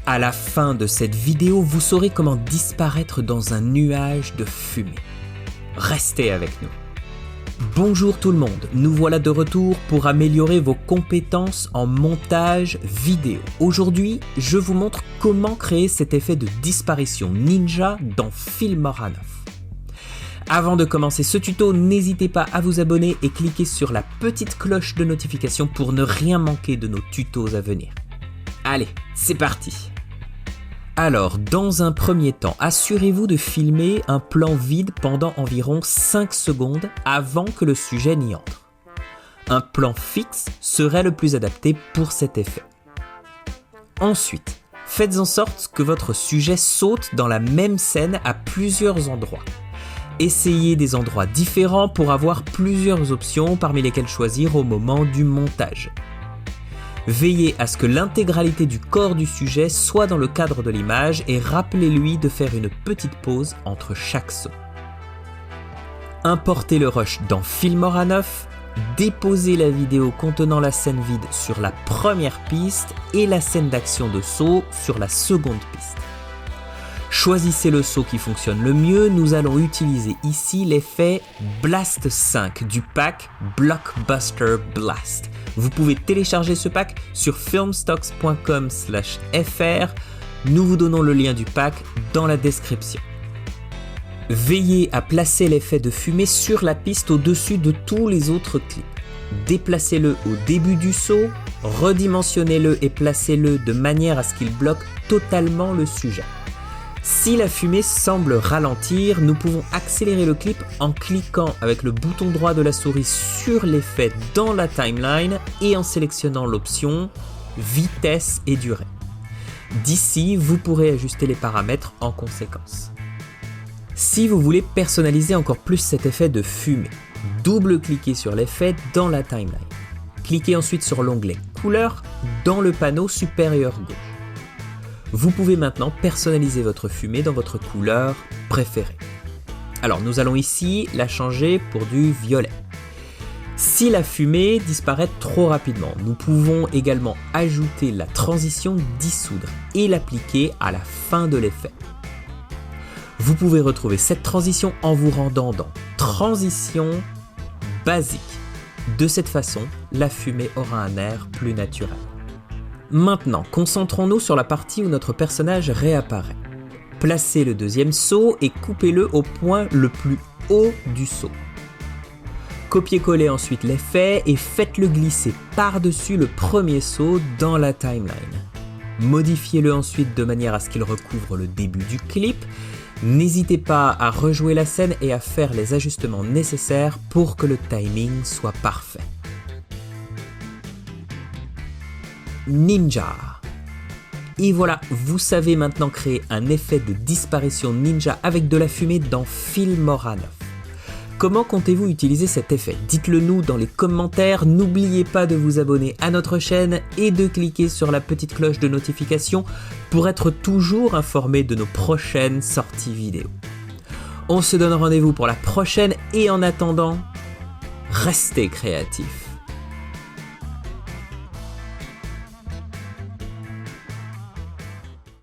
À la fin de cette vidéo, vous saurez comment disparaître dans un nuage de fumée. Restez avec nous. Bonjour tout le monde, nous voilà de retour pour améliorer vos compétences en montage vidéo. Aujourd'hui, je vous montre comment créer cet effet de disparition ninja dans Filmora 9. Avant de commencer ce tuto, n'hésitez pas à vous abonner et cliquer sur la petite cloche de notification pour ne rien manquer de nos tutos à venir. Allez, c'est parti! Alors, dans un premier temps, assurez-vous de filmer un plan vide pendant environ 5 secondes avant que le sujet n'y entre. Un plan fixe serait le plus adapté pour cet effet. Ensuite, faites en sorte que votre sujet saute dans la même scène à plusieurs endroits. Essayez des endroits différents pour avoir plusieurs options parmi lesquelles choisir au moment du montage. Veillez à ce que l'intégralité du corps du sujet soit dans le cadre de l'image et rappelez-lui de faire une petite pause entre chaque saut. Importez le rush dans Filmora 9, déposez la vidéo contenant la scène vide sur la première piste et la scène d'action de saut sur la seconde piste. Choisissez le saut qui fonctionne le mieux, nous allons utiliser ici l'effet Blast 5 du pack Blockbuster Blast. Vous pouvez télécharger ce pack sur filmstocks.com/fr. Nous vous donnons le lien du pack dans la description. Veillez à placer l'effet de fumée sur la piste au-dessus de tous les autres clips. Déplacez-le au début du saut, redimensionnez-le et placez-le de manière à ce qu'il bloque totalement le sujet. Si la fumée semble ralentir, nous pouvons accélérer le clip en cliquant avec le bouton droit de la souris sur l'effet dans la timeline et en sélectionnant l'option vitesse et durée. D'ici, vous pourrez ajuster les paramètres en conséquence. Si vous voulez personnaliser encore plus cet effet de fumée, double-cliquez sur l'effet dans la timeline. Cliquez ensuite sur l'onglet couleur dans le panneau supérieur gauche. Vous pouvez maintenant personnaliser votre fumée dans votre couleur préférée. Alors nous allons ici la changer pour du violet. Si la fumée disparaît trop rapidement, nous pouvons également ajouter la transition dissoudre et l'appliquer à la fin de l'effet. Vous pouvez retrouver cette transition en vous rendant dans Transition basique. De cette façon, la fumée aura un air plus naturel. Maintenant, concentrons-nous sur la partie où notre personnage réapparaît. Placez le deuxième saut et coupez-le au point le plus haut du saut. Copiez-collez ensuite l'effet et faites-le glisser par-dessus le premier saut dans la timeline. Modifiez-le ensuite de manière à ce qu'il recouvre le début du clip. N'hésitez pas à rejouer la scène et à faire les ajustements nécessaires pour que le timing soit parfait. Ninja. Et voilà, vous savez maintenant créer un effet de disparition ninja avec de la fumée dans Filmora 9. Comment comptez-vous utiliser cet effet? Dites-le nous dans les commentaires, n'oubliez pas de vous abonner à notre chaîne et de cliquer sur la petite cloche de notification pour être toujours informé de nos prochaines sorties vidéo. On se donne rendez-vous pour la prochaine et en attendant, restez créatifs.